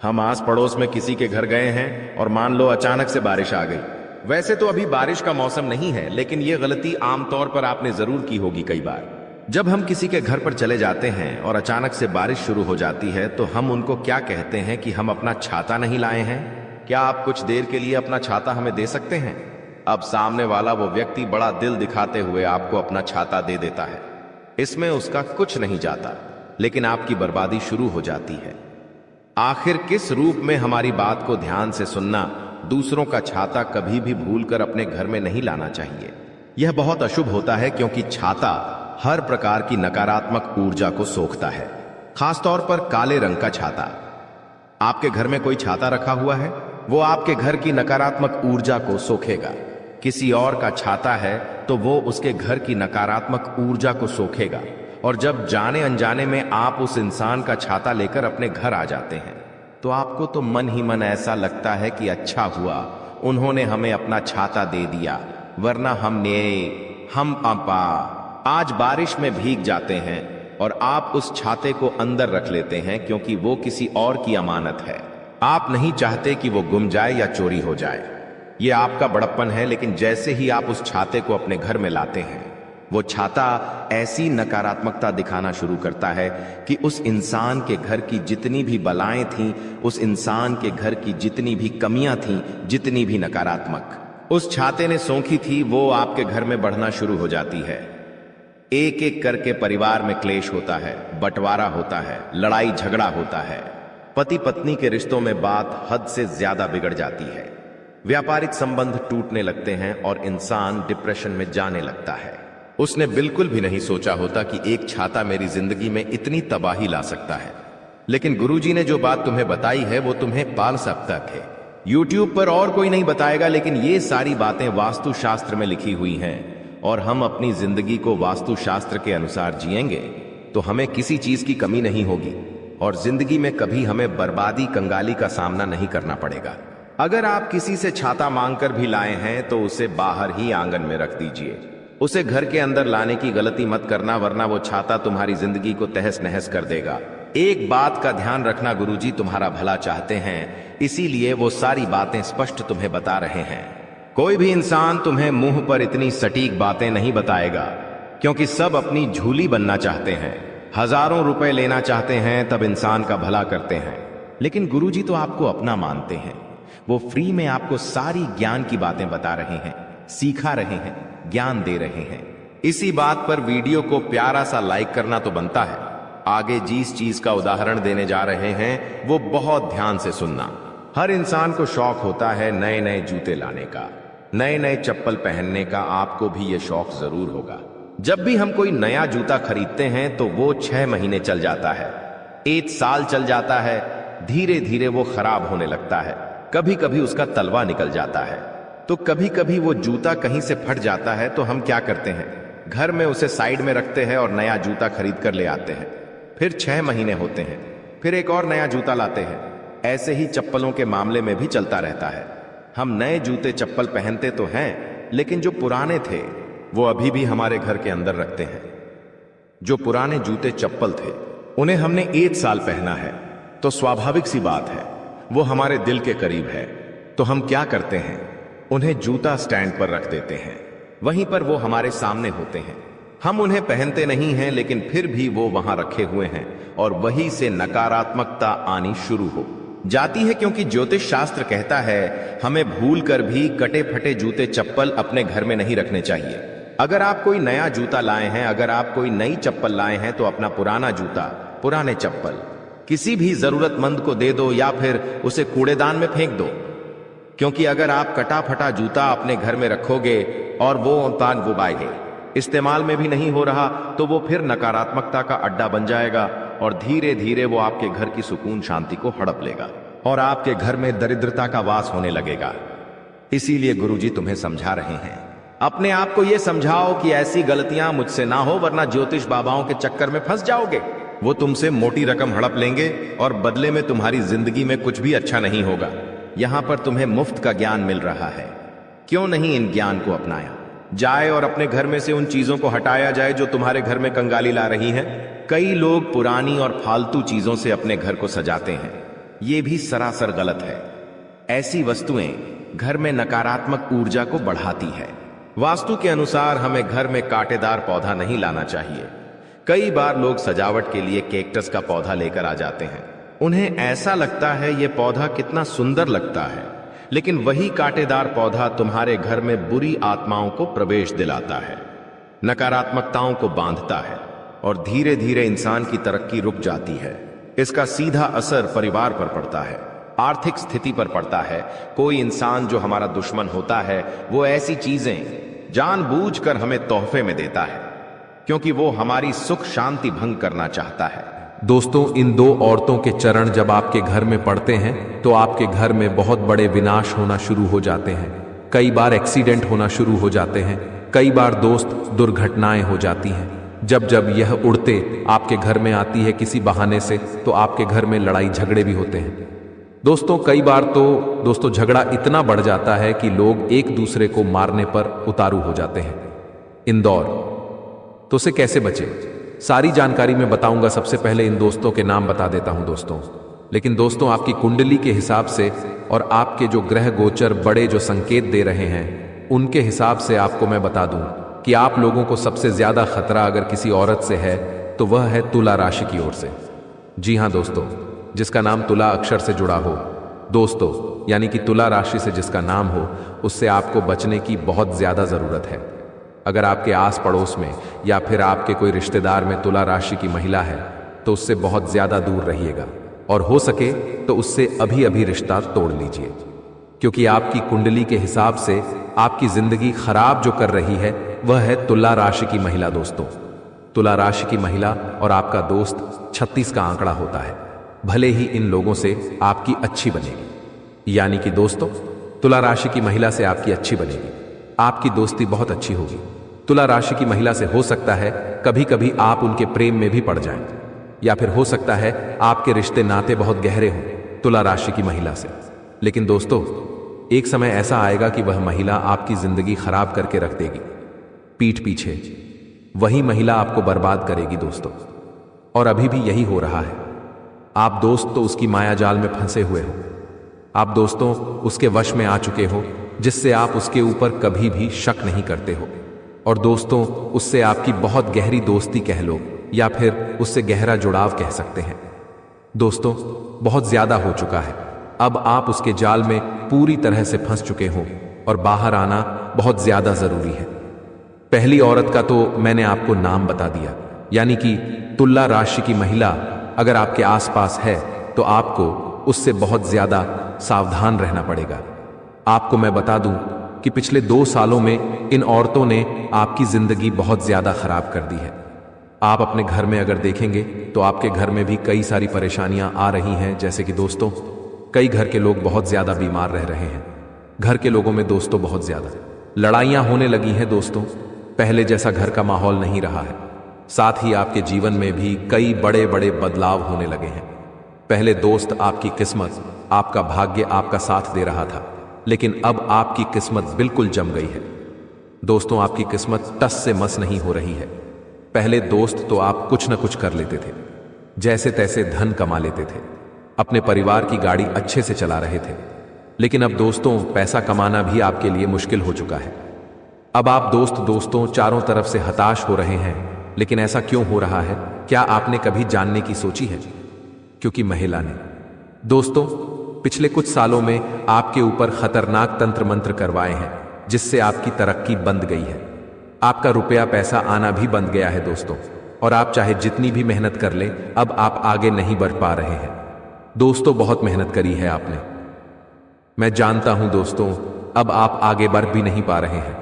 हम आस पड़ोस में किसी के घर गए हैं और मान लो अचानक से बारिश आ गई। वैसे तो अभी बारिश का मौसम नहीं है, लेकिन यह गलती आमतौर पर आपने जरूर की होगी कई बार। जब हम किसी के घर पर चले जाते हैं और अचानक से बारिश शुरू हो जाती है तो हम उनको क्या कहते हैं कि हम अपना छाता नहीं लाए हैं, क्या आप कुछ देर के लिए अपना छाता हमें दे सकते हैं। अब सामने वाला वो व्यक्ति बड़ा दिल दिखाते हुए आपको अपना छाता दे देता है। इसमें उसका कुछ नहीं जाता, लेकिन आपकी बर्बादी शुरू हो जाती है। आखिर किस रूप में हमारी बात को ध्यान से सुनना, दूसरों का छाता कभी भी भूलकर अपने घर में नहीं लाना चाहिए। यह बहुत अशुभ होता है क्योंकि छाता हर प्रकार की नकारात्मक ऊर्जा को सोखता है, खासतौर पर काले रंग का छाता। आपके घर में कोई छाता रखा हुआ है, वो आपके घर की नकारात्मक ऊर्जा को सोखेगा। किसी और का छाता है तो वो उसके घर की नकारात्मक ऊर्जा को सोखेगा। और जब जाने अनजाने में आप उस इंसान का छाता लेकर अपने घर आ जाते हैं तो आपको तो मन ही मन ऐसा लगता है कि अच्छा हुआ उन्होंने हमें अपना छाता दे दिया, वरना हम पापा आज बारिश में भीग जाते हैं। और आप उस छाते को अंदर रख लेते हैं क्योंकि वो किसी और की अमानत है। आप नहीं चाहते कि वो गुम जाए या चोरी हो जाए। ये आपका बड़प्पन है, लेकिन जैसे ही आप उस छाते को अपने घर में लाते हैं, वो छाता ऐसी नकारात्मकता दिखाना शुरू करता है कि उस इंसान के घर की जितनी भी बलाएं थीं, उस इंसान के घर की जितनी भी कमियां थीं, जितनी भी नकारात्मक उस छाते ने सोखी थी, वो आपके घर में बढ़ना शुरू हो जाती है। एक एक करके परिवार में क्लेश होता है, बंटवारा होता है, लड़ाई झगड़ा होता है। पति पत्नी के रिश्तों में बात हद से ज्यादा बिगड़ जाती है। व्यापारिक संबंध टूटने लगते हैं और इंसान डिप्रेशन में जाने लगता है। उसने बिल्कुल भी नहीं सोचा होता कि एक छाता मेरी जिंदगी में इतनी तबाही ला सकता है। लेकिन गुरुजी ने जो बात तुम्हें बताई है वो तुम्हें पाल सकता है। YouTube पर और कोई नहीं बताएगा, लेकिन ये सारी बातें वास्तुशास्त्र में लिखी हुई हैं और हम अपनी जिंदगी को वास्तुशास्त्र के अनुसार जिएंगे तो हमें किसी चीज की कमी नहीं होगी और जिंदगी में कभी हमें बर्बादी कंगाली का सामना नहीं करना पड़ेगा। अगर आप किसी से छाता मांगकर भी लाए हैं तो उसे बाहर ही आंगन में रख दीजिए। उसे घर के अंदर लाने की गलती मत करना, वरना वो छाता तुम्हारी जिंदगी को तहस नहस कर देगा। एक बात का ध्यान रखना, गुरुजी तुम्हारा भला चाहते हैं, इसीलिए वो सारी बातें स्पष्ट तुम्हें बता रहे हैं। कोई भी इंसान तुम्हें मुंह पर इतनी सटीक बातें नहीं बताएगा, क्योंकि सब अपनी झूली बनना चाहते हैं, हजारों रुपए लेना चाहते हैं, तब इंसान का भला करते हैं। लेकिन गुरुजी तो आपको अपना मानते हैं। वो फ्री में आपको सारी ज्ञान की बातें बता रहे हैं, सिखा रहे हैं, ज्ञान दे रहे हैं। इसी बात पर वीडियो को प्यारा सा लाइक करना तो बनता है। आगे जिस चीज का उदाहरण देने जा रहे हैं वो बहुत ध्यान से सुनना। हर इंसान को शौक होता है नए नए जूते लाने का, नए नए चप्पल पहनने का। आपको भी ये शौक जरूर होगा। जब भी हम कोई नया जूता खरीदते हैं तो वो 6 महीने चल जाता है, 1 साल चल जाता है, धीरे धीरे वो खराब होने लगता है। कभी कभी उसका तलवा निकल जाता है, तो कभी कभी वो जूता कहीं से फट जाता है। तो हम क्या करते हैं, घर में उसे साइड में रखते हैं और नया जूता खरीद कर ले आते हैं। फिर 6 महीने होते हैं, फिर एक और नया जूता लाते हैं। ऐसे ही चप्पलों के मामले में भी चलता रहता है। हम नए जूते चप्पल पहनते तो हैं, लेकिन जो पुराने थे वो अभी भी हमारे घर के अंदर रखते हैं। जो पुराने जूते चप्पल थे उन्हें हमने 1 साल पहना है, तो स्वाभाविक सी बात है वो हमारे दिल के करीब है। तो हम क्या करते हैं, उन्हें जूता स्टैंड पर रख देते हैं, वहीं पर वो हमारे सामने होते हैं। हम उन्हें पहनते नहीं हैं, लेकिन फिर भी वो वहां रखे हुए हैं और वहीं से नकारात्मकता आनी शुरू हो जाती है। क्योंकि ज्योतिष शास्त्र कहता है हमें भूल कर भी कटे फटे जूते चप्पल अपने घर में नहीं रखने चाहिए। अगर आप कोई नया जूता लाए हैं, अगर आप कोई नई चप्पल लाए हैं, तो अपना पुराना जूता, पुराने चप्पल किसी भी जरूरतमंद को दे दो या फिर उसे कूड़ेदान में फेंक दो। क्योंकि अगर आप कटा फटा जूता अपने घर में रखोगे और वो इस्तेमाल में भी नहीं हो रहा, तो वो फिर नकारात्मकता का अड्डा बन जाएगा और धीरे धीरे वो आपके घर की सुकून शांति को हड़प लेगा और आपके घर में दरिद्रता का वास होने लगेगा। इसीलिए गुरुजी तुम्हें समझा रहे हैं, अपने आप को यह समझाओ कि ऐसी गलतियां मुझसे ना हो, वरना ज्योतिष बाबाओं के चक्कर में फंस जाओगे। वो तुमसे मोटी रकम हड़प लेंगे और बदले में तुम्हारी जिंदगी में कुछ भी अच्छा नहीं होगा। यहां पर तुम्हें मुफ्त का ज्ञान मिल रहा है, क्यों नहीं इन ज्ञान को अपनाया जाए और अपने घर में से उन चीजों को हटाया जाए जो तुम्हारे घर में कंगाली ला रही हैं। कई लोग पुरानी और फालतू चीजों से अपने घर को सजाते हैं, यह भी सरासर गलत है। ऐसी वस्तुएं घर में नकारात्मक ऊर्जा को बढ़ाती है। वास्तु के अनुसार हमें घर में कांटेदार पौधा नहीं लाना चाहिए। कई बार लोग सजावट के लिए कैक्टस का पौधा लेकर आ जाते हैं। उन्हें ऐसा लगता है यह पौधा कितना सुंदर लगता है, लेकिन वही कांटेदार पौधा तुम्हारे घर में बुरी आत्माओं को प्रवेश दिलाता है, नकारात्मकताओं को बांधता है और धीरे धीरे इंसान की तरक्की रुक जाती है। इसका सीधा असर परिवार पर पड़ता है, आर्थिक स्थिति पर पड़ता है। कोई इंसान जो हमारा दुश्मन होता है वो ऐसी चीजें जानबूझकर हमें तोहफे में देता है, क्योंकि वो हमारी सुख शांति भंग करना चाहता है। दोस्तों, इन दो औरतों के चरण जब आपके घर में पड़ते हैं तो आपके घर में बहुत बड़े विनाश होना शुरू हो जाते हैं। कई बार एक्सीडेंट होना शुरू हो जाते हैं, कई बार दोस्त दुर्घटनाएं हो जाती हैं। जब जब यह उड़ते आपके घर में आती है किसी बहाने से तो आपके घर में लड़ाई झगड़े भी होते हैं। दोस्तों, कई बार तो दोस्तों झगड़ा इतना बढ़ जाता है कि लोग एक दूसरे को मारने पर उतारू हो जाते हैं। इंदौर तो से कैसे बचे, सारी जानकारी मैं बताऊंगा। सबसे पहले इन दोस्तों के नाम बता देता हूं दोस्तों। लेकिन दोस्तों, आपकी कुंडली के हिसाब से और आपके जो ग्रह गोचर बड़े जो संकेत दे रहे हैं उनके हिसाब से आपको मैं बता दूं कि आप लोगों को सबसे ज्यादा खतरा अगर किसी औरत से है तो वह है तुला राशि की ओर से। जी हां दोस्तों, जिसका नाम तुला अक्षर से जुड़ा हो दोस्तों, यानी कि तुला राशि से जिसका नाम हो, उससे आपको बचने की बहुत ज्यादा जरूरत है। अगर आपके आस पड़ोस में या फिर आपके कोई रिश्तेदार में तुला राशि की महिला है तो उससे बहुत ज्यादा दूर रहिएगा और हो सके तो उससे अभी अभी रिश्ता तोड़ लीजिए, क्योंकि आपकी कुंडली के हिसाब से आपकी जिंदगी खराब जो कर रही है वह है तुला राशि की महिला। दोस्तों, तुला राशि की महिला और आपका दोस्त 36 का आंकड़ा होता है। भले ही इन लोगों से आपकी अच्छी बनेगी, यानी कि दोस्तों तुला राशि की महिला से आपकी अच्छी बनेगी, आपकी दोस्ती बहुत अच्छी होगी। तुला राशि की महिला से हो सकता है कभी कभी आप उनके प्रेम में भी पड़ जाएं, या फिर हो सकता है आपके रिश्ते नाते बहुत गहरे हों तुला राशि की महिला से। लेकिन दोस्तों, एक समय ऐसा आएगा कि वह महिला आपकी जिंदगी खराब करके रख देगी। पीठ पीछे वही महिला आपको बर्बाद करेगी दोस्तों, और अभी भी यही हो रहा है। आप दोस्त तो उसकी माया जाल में फंसे हुए हो, आप दोस्तों उसके वश में आ चुके हो, जिससे आप उसके ऊपर कभी भी शक नहीं करते हो। और दोस्तों, उससे आपकी बहुत गहरी दोस्ती कह लो या फिर उससे गहरा जुड़ाव कह सकते हैं। दोस्तों, बहुत ज्यादा हो चुका है, अब आप उसके जाल में पूरी तरह से फंस चुके हो और बाहर आना बहुत ज्यादा जरूरी है। पहली औरत का तो मैंने आपको नाम बता दिया, यानी कि तुला राशि की महिला अगर आपके आसपास है तो आपको उससे बहुत ज्यादा सावधान रहना पड़ेगा। आपको मैं बता दूं कि पिछले 2 सालों में इन औरतों ने आपकी जिंदगी बहुत ज्यादा खराब कर दी है। आप अपने घर में अगर देखेंगे तो आपके घर में भी कई सारी परेशानियां आ रही हैं, जैसे कि दोस्तों कई घर के लोग बहुत ज्यादा बीमार रह रहे हैं। घर के लोगों में दोस्तों बहुत ज्यादा लड़ाइयां होने लगी हैं दोस्तों, पहले जैसा घर का माहौल नहीं रहा है। साथ ही आपके जीवन में भी कई बड़े बड़े बदलाव होने लगे हैं। पहले दोस्त आपकी किस्मत, आपका भाग्य आपका साथ दे रहा था, लेकिन अब आपकी किस्मत बिल्कुल जम गई है। दोस्तों, आपकी किस्मत टस से मस नहीं हो रही है। पहले दोस्त तो आप कुछ न कुछ कर लेते थे, जैसे तैसे धन कमा लेते थे, अपने परिवार की गाड़ी अच्छे से चला रहे थे। लेकिन अब दोस्तों पैसा कमाना भी आपके लिए मुश्किल हो चुका है। अब आप दोस्तों चारों तरफ से हताश हो रहे हैं। लेकिन ऐसा क्यों हो रहा है, क्या आपने कभी जानने की सोची है? क्योंकि महिला ने दोस्तों पिछले कुछ सालों में आपके ऊपर खतरनाक तंत्र मंत्र करवाए हैं, जिससे आपकी तरक्की बंद गई है। आपका रुपया पैसा आना भी बंद गया है दोस्तों, और आप चाहे जितनी भी मेहनत कर लें अब आप आगे नहीं बढ़ पा रहे हैं। दोस्तों, बहुत मेहनत करी है आपने, मैं जानता हूं दोस्तों, अब आप आगे बढ़ भी नहीं पा रहे हैं।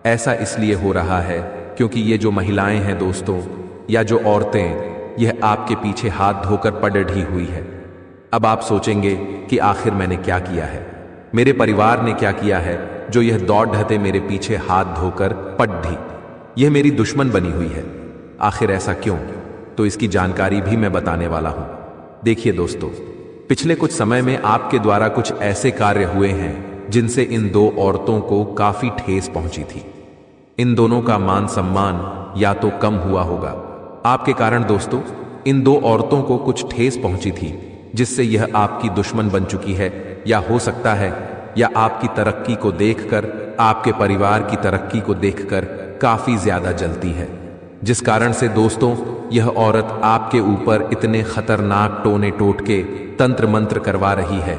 ऐसा इसलिए हो रहा है क्योंकि ये जो महिलाएं हैं दोस्तों, या जो औरतें, यह आपके पीछे हाथ धोकर पड़ ढी हुई है। अब आप सोचेंगे कि आखिर मैंने क्या किया है, मेरे परिवार ने क्या किया है जो यह दौड़ ढहते मेरे पीछे हाथ धोकर पड़ ढी, यह मेरी दुश्मन बनी हुई है। आखिर ऐसा क्यों? तो इसकी जानकारी भी मैं बताने वाला हूं। देखिए दोस्तों, पिछले कुछ समय में आपके द्वारा कुछ ऐसे कार्य हुए हैं जिनसे इन 2 औरतों को काफी ठेस पहुंची थी। इन दोनों का मान सम्मान या तो कम हुआ होगा। आपके कारण दोस्तों इन 2 औरतों को कुछ ठेस पहुंची थी, जिससे यह आपकी दुश्मन बन चुकी है, या हो सकता है या आपकी तरक्की को देखकर, आपके परिवार की तरक्की को देखकर काफी ज्यादा जलती है, जिस कारण से दोस्तों यह औरत आपके ऊपर इतने खतरनाक टोने टोटके तंत्र मंत्र करवा रही है।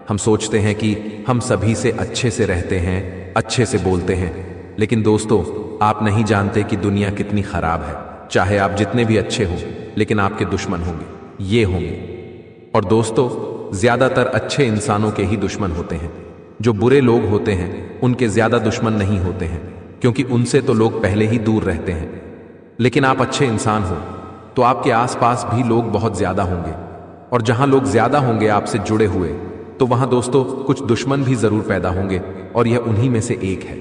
हम सोचते हैं कि हम सभी से अच्छे से रहते हैं, अच्छे से बोलते हैं, लेकिन दोस्तों आप नहीं जानते कि दुनिया कितनी खराब है। चाहे आप जितने भी अच्छे हों, लेकिन आपके दुश्मन होंगे, ये होंगे। और दोस्तों ज्यादातर अच्छे इंसानों के ही दुश्मन होते हैं। जो बुरे लोग होते हैं उनके ज्यादा दुश्मन नहीं होते हैं, क्योंकि उनसे तो लोग पहले ही दूर रहते हैं। लेकिन आप अच्छे इंसान हो तो आपके आसपास भी लोग बहुत ज्यादा होंगे, और जहां लोग ज्यादा होंगे आपसे जुड़े हुए, तो वहां दोस्तों कुछ दुश्मन भी जरूर पैदा होंगे, और यह उन्हीं में से एक है।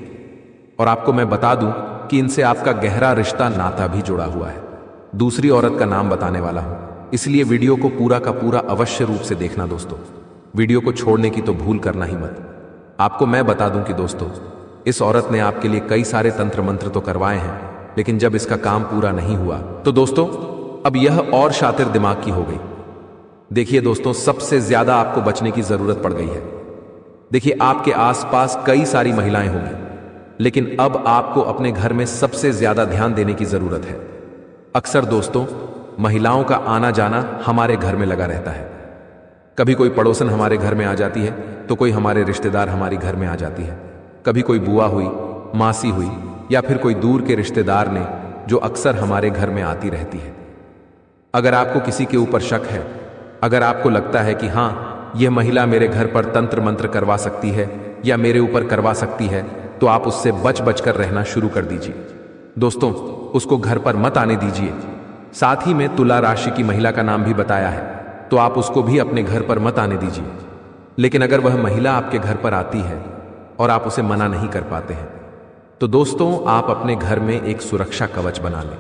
और आपको मैं बता दूं कि इनसे आपका गहरा रिश्ता नाता भी जुड़ा हुआ है। दूसरी औरत का नाम बताने वाला हूं, इसलिए वीडियो को पूरा का पूरा अवश्य रूप से देखना दोस्तों। वीडियो को छोड़ने की तो भूल करना ही मत। आपको मैं बता दूं कि दोस्तों, इस औरत ने आपके लिए कई सारे तंत्र मंत्र तो करवाए हैं, लेकिन जब इसका काम पूरा नहीं हुआ तो दोस्तों अब यह और शातिर दिमाग की हो गई। देखिए दोस्तों, सबसे ज्यादा आपको बचने की जरूरत पड़ गई है। देखिए, आपके आसपास कई सारी महिलाएं होंगी, लेकिन अब आपको अपने घर में सबसे ज्यादा ध्यान देने की जरूरत है। अक्सर दोस्तों, महिलाओं का आना जाना हमारे घर में लगा रहता है। कभी कोई पड़ोसन हमारे घर में आ जाती है, तो कोई हमारे रिश्तेदार हमारे घर में आ जाती है। कभी कोई बुआ हुई, मासी हुई, या फिर कोई दूर के रिश्तेदार ने, जो अक्सर हमारे घर में आती रहती है। अगर आपको किसी के ऊपर शक है, अगर आपको लगता है कि हां, यह महिला मेरे घर पर तंत्र मंत्र करवा सकती है या मेरे ऊपर करवा सकती है, तो आप उससे बच बच कर रहना शुरू कर दीजिए। दोस्तों, उसको घर पर मत आने दीजिए। साथ ही में तुला राशि की महिला का नाम भी बताया है, तो आप उसको भी अपने घर पर मत आने दीजिए। लेकिन अगर वह महिला आपके घर पर आती है और आप उसे मना नहीं कर पाते हैं, तो दोस्तों आप अपने घर में एक सुरक्षा कवच बना लें।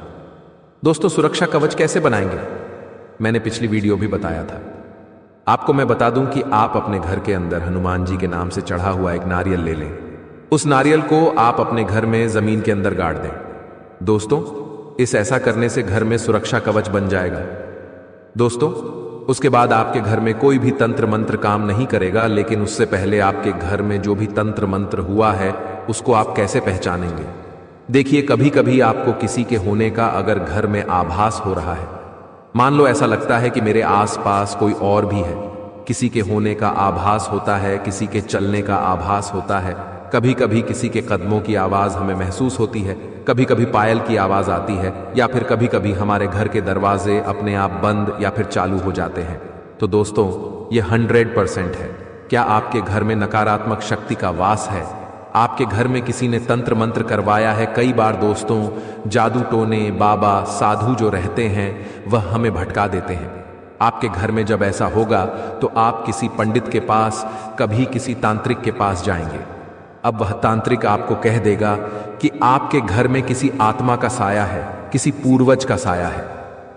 दोस्तों, सुरक्षा कवच कैसे बनाएंगे, मैंने पिछली वीडियो भी बताया था। आपको मैं बता दूं कि आप अपने घर के अंदर हनुमान जी के नाम से चढ़ा हुआ एक नारियल ले लें। उस नारियल को आप अपने घर में जमीन के अंदर गाड़ दें। दोस्तों, इस ऐसा करने से घर में सुरक्षा कवच बन जाएगा। दोस्तों, उसके बाद आपके घर में कोई भी तंत्र मंत्र काम नहीं करेगा, लेकिन उससे पहले आपके घर में जो भी तंत्र मंत्र हुआ है उसको आप कैसे पहचानेंगे? देखिए, कभी कभी आपको किसी के होने का अगर घर में आभास हो रहा है, मान लो ऐसा लगता है कि मेरे आसपास कोई और भी है, किसी के होने का आभास होता है, किसी के चलने का आभास होता है, कभी कभी किसी के कदमों की आवाज हमें महसूस होती है, कभी कभी पायल की आवाज आती है, या फिर कभी कभी हमारे घर के दरवाजे अपने आप बंद या फिर चालू हो जाते हैं, तो दोस्तों ये 100% है। क्या आपके घर में नकारात्मक शक्ति का वास है? आपके घर में किसी ने तंत्र मंत्र करवाया है? कई बार दोस्तों जादू टोने बाबा साधु जो रहते हैं वह हमें भटका देते हैं। आपके घर में जब ऐसा होगा तो आप किसी पंडित के पास, कभी किसी तांत्रिक के पास जाएंगे। अब वह तांत्रिक आपको कह देगा कि आपके घर में किसी आत्मा का साया है, किसी पूर्वज का साया है।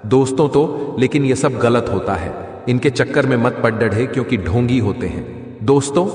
दोस्तों तो लेकिन यह सब गलत होता है, इनके चक्कर में मत पड़ डढ़े, क्योंकि ढोंगी होते हैं। दोस्तों,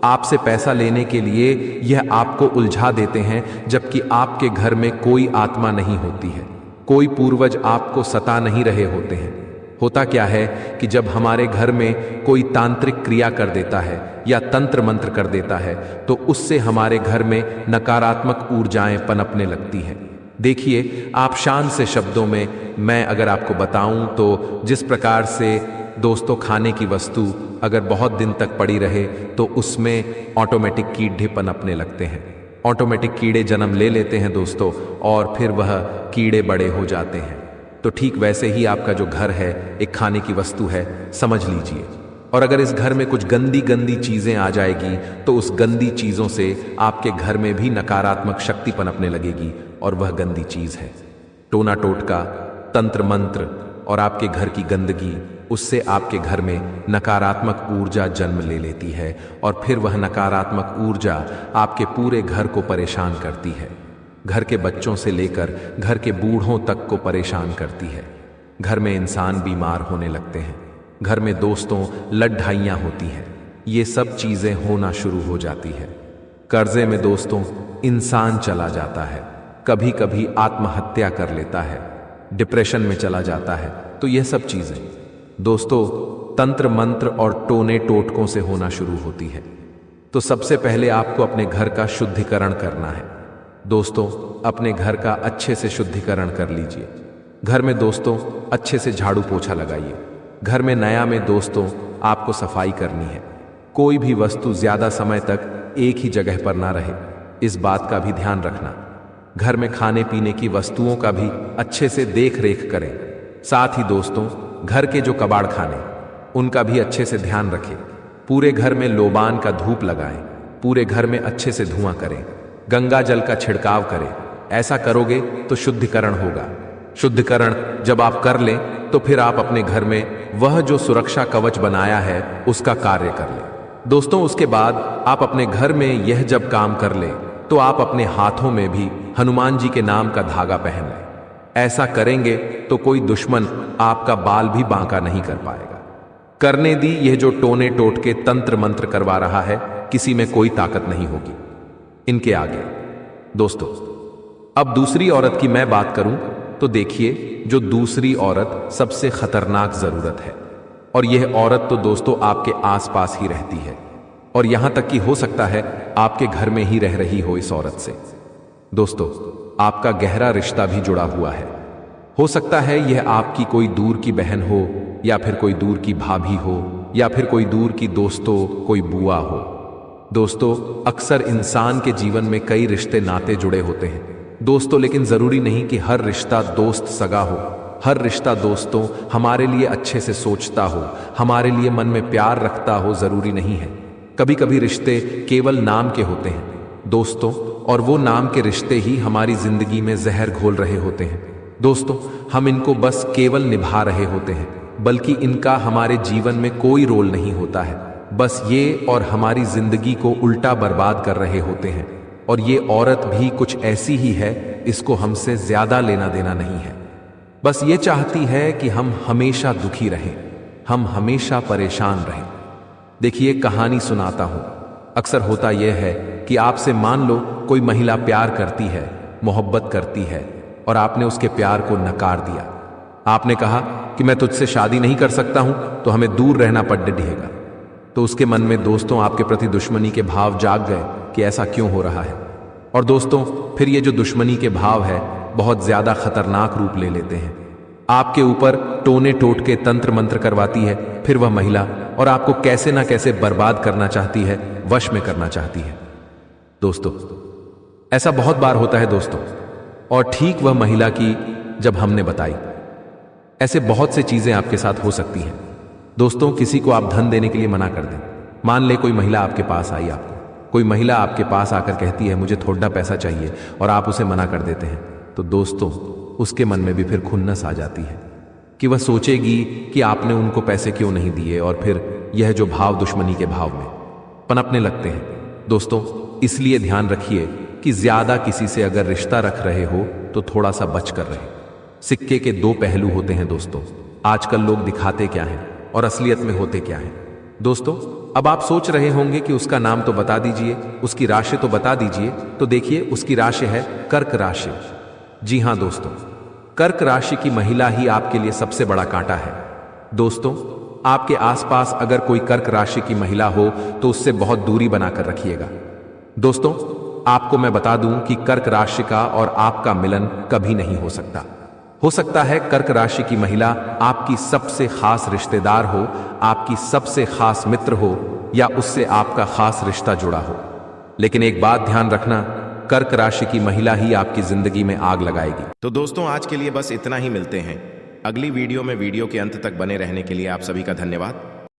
आपसे पैसा लेने के लिए यह आपको उलझा देते हैं, जबकि आपके घर में कोई आत्मा नहीं होती है, कोई पूर्वज आपको सता नहीं रहे होते हैं। होता क्या है कि जब हमारे घर में कोई तांत्रिक क्रिया कर देता है या तंत्र मंत्र कर देता है, तो उससे हमारे घर में नकारात्मक ऊर्जाएं पनपने लगती हैं। देखिए, आप शान से शब्दों में मैं अगर आपको बताऊं तो जिस प्रकार से दोस्तों खाने की वस्तु अगर बहुत दिन तक पड़ी रहे तो उसमें ऑटोमेटिक कीड़े पनपने लगते हैं, ऑटोमेटिक कीड़े जन्म ले लेते हैं दोस्तों, और फिर वह कीड़े बड़े हो जाते हैं। तो ठीक वैसे ही आपका जो घर है एक खाने की वस्तु है, समझ लीजिए। और अगर इस घर में कुछ गंदी गंदी चीजें आ जाएगी तो उस गंदी चीजों से आपके घर में भी नकारात्मक शक्ति पनपने लगेगी, और वह गंदी चीज है टोना टोटका, तंत्र मंत्र और आपके घर की गंदगी। उससे आपके घर में नकारात्मक ऊर्जा जन्म ले लेती है, और फिर वह नकारात्मक ऊर्जा आपके पूरे घर को परेशान करती है। घर के बच्चों से लेकर घर के बूढ़ों तक को परेशान करती है। घर में इंसान बीमार होने लगते हैं, घर में दोस्तों लड़ाइयाँ होती हैं, ये सब चीजें होना शुरू हो जाती है। कर्जे में दोस्तों इंसान चला जाता है, कभी कभी आत्महत्या कर लेता है, डिप्रेशन में चला जाता है। तो यह सब चीजें दोस्तों तंत्र मंत्र और टोने टोटकों से होना शुरू होती है। तो सबसे पहले आपको अपने घर का शुद्धिकरण करना है। दोस्तों, अपने घर का अच्छे से शुद्धिकरण कर लीजिए। घर में दोस्तों अच्छे से झाड़ू पोछा लगाइए। घर में नया में दोस्तों आपको सफाई करनी है। कोई भी वस्तु ज्यादा समय तक एक ही जगह पर ना रहे, इस बात का भी ध्यान रखना। घर में खाने पीने की वस्तुओं का भी अच्छे से देख रेख करें। साथ ही दोस्तों घर के जो कबाड़ खाने उनका भी अच्छे से ध्यान रखें। पूरे घर में लोबान का धूप लगाएं, पूरे घर में अच्छे से धुआं करें, गंगा जल का छिड़काव करें, ऐसा करोगे तो शुद्धिकरण होगा। शुद्धिकरण जब आप कर लें तो फिर आप अपने घर में वह जो सुरक्षा कवच बनाया है उसका कार्य कर लें। दोस्तों, उसके बाद आप अपने घर में यह जब काम कर लें तो आप अपने हाथों में भी हनुमान जी के नाम का धागा पहन लें। ऐसा करेंगे तो कोई दुश्मन आपका बाल भी बांका नहीं कर पाएगा। करने दी यह जो टोने टोटके तंत्र मंत्र करवा रहा है, किसी में कोई ताकत नहीं होगी इनके आगे। दोस्तों, अब दूसरी औरत की मैं बात करूं तो देखिए, जो दूसरी औरत सबसे खतरनाक जरूरत है, और यह औरत तो दोस्तों आपके आसपास ही रहती है, और यहां तक कि हो सकता है आपके घर में ही रह रही हो इस औरत से। दोस्तों, आपका गहरा रिश्ता भी जुड़ा हुआ है। हो सकता है यह आपकी कोई दूर की बहन हो, या फिर कोई दूर की भाभी हो, या फिर कोई दूर की दोस्तों, कोई बुआ हो। दोस्तों, अक्सर इंसान के जीवन में कई रिश्ते नाते जुड़े होते हैं दोस्तों, लेकिन जरूरी नहीं कि हर रिश्ता दोस्त सगा हो। हर रिश्ता दोस्तों हमारे लिए अच्छे से सोचता हो, हमारे लिए मन में प्यार रखता हो, जरूरी नहीं है। कभी कभी रिश्ते केवल नाम के होते हैं दोस्तों, और वो नाम के रिश्ते ही हमारी जिंदगी में जहर घोल रहे होते हैं दोस्तों। हम इनको बस केवल निभा रहे होते हैं, बल्कि इनका हमारे जीवन में कोई रोल नहीं होता है। बस ये और हमारी जिंदगी को उल्टा बर्बाद कर रहे होते हैं। और ये औरत भी कुछ ऐसी ही है, इसको हमसे ज्यादा लेना देना नहीं है। बस ये चाहती है कि हम हमेशा दुखी रहें, हम हमेशा परेशान रहें। देखिए, कहानी सुनाता हूं। अक्सर होता यह है कि आपसे मान लो कोई महिला प्यार करती है, मोहब्बत करती है, और आपने उसके प्यार को नकार दिया। आपने कहा कि मैं तुझसे शादी नहीं कर सकता हूं, तो हमें दूर रहना पड़ेगा। तो उसके मन में दोस्तों आपके प्रति दुश्मनी के भाव जाग गए कि ऐसा क्यों हो रहा है। और दोस्तों, फिर ये जो दुश्मनी के भाव है बहुत ज्यादा खतरनाक रूप ले लेते हैं। आपके ऊपर टोने टोटके तंत्र मंत्र करवाती है फिर वह महिला, और आपको कैसे ना कैसे बर्बाद करना चाहती है, वश में करना चाहती है। दोस्तों, ऐसा बहुत बार होता है दोस्तों, और ठीक वह महिला की जब हमने बताई। ऐसे बहुत से चीजें आपके साथ हो सकती हैं दोस्तों। किसी को आप धन देने के लिए मना कर दें। मान ले कोई महिला आपके पास आई, आपको कोई महिला आपके पास आकर कहती है मुझे थोड़ा पैसा चाहिए, और आप उसे मना कर देते हैं, तो दोस्तों उसके मन में भी फिर खुन्नस आ जाती है कि वह सोचेगी कि आपने उनको पैसे क्यों नहीं दिए, और फिर यह जो भाव दुश्मनी के भाव में पनपने लगते हैं। दोस्तों, इसलिए ध्यान रखिए कि ज्यादा किसी से अगर रिश्ता रख रहे हो तो थोड़ा सा बच कर रहे। सिक्के के दो पहलू होते हैं दोस्तों। आजकल लोग दिखाते क्या हैं और असलियत में होते क्या हैं। दोस्तों, अब आप सोच रहे होंगे कि उसका नाम तो बता दीजिए, उसकी राशि तो बता दीजिए। तो देखिए, उसकी राशि है कर्क राशि। जी हां दोस्तों, कर्क राशि की महिला ही आपके लिए सबसे बड़ा कांटा है। दोस्तों, आपके आसपास अगर कोई कर्क राशि की महिला हो तो उससे बहुत दूरी बनाकर रखिएगा। दोस्तों, आपको मैं बता दूं कि कर्क राशि का और आपका मिलन कभी नहीं हो सकता। हो सकता है कर्क राशि की महिला आपकी सबसे खास रिश्तेदार हो, आपकी सबसे खास मित्र हो, या उससे आपका खास रिश्ता जुड़ा हो। लेकिन एक बात ध्यान रखना, कर्क राशि की महिला ही आपकी जिंदगी में आग लगाएगी। तो दोस्तों, आज के लिए बस इतना ही। मिलते हैं अगली वीडियो में। वीडियो के अंत तक बने रहने के लिए आप सभी का धन्यवाद।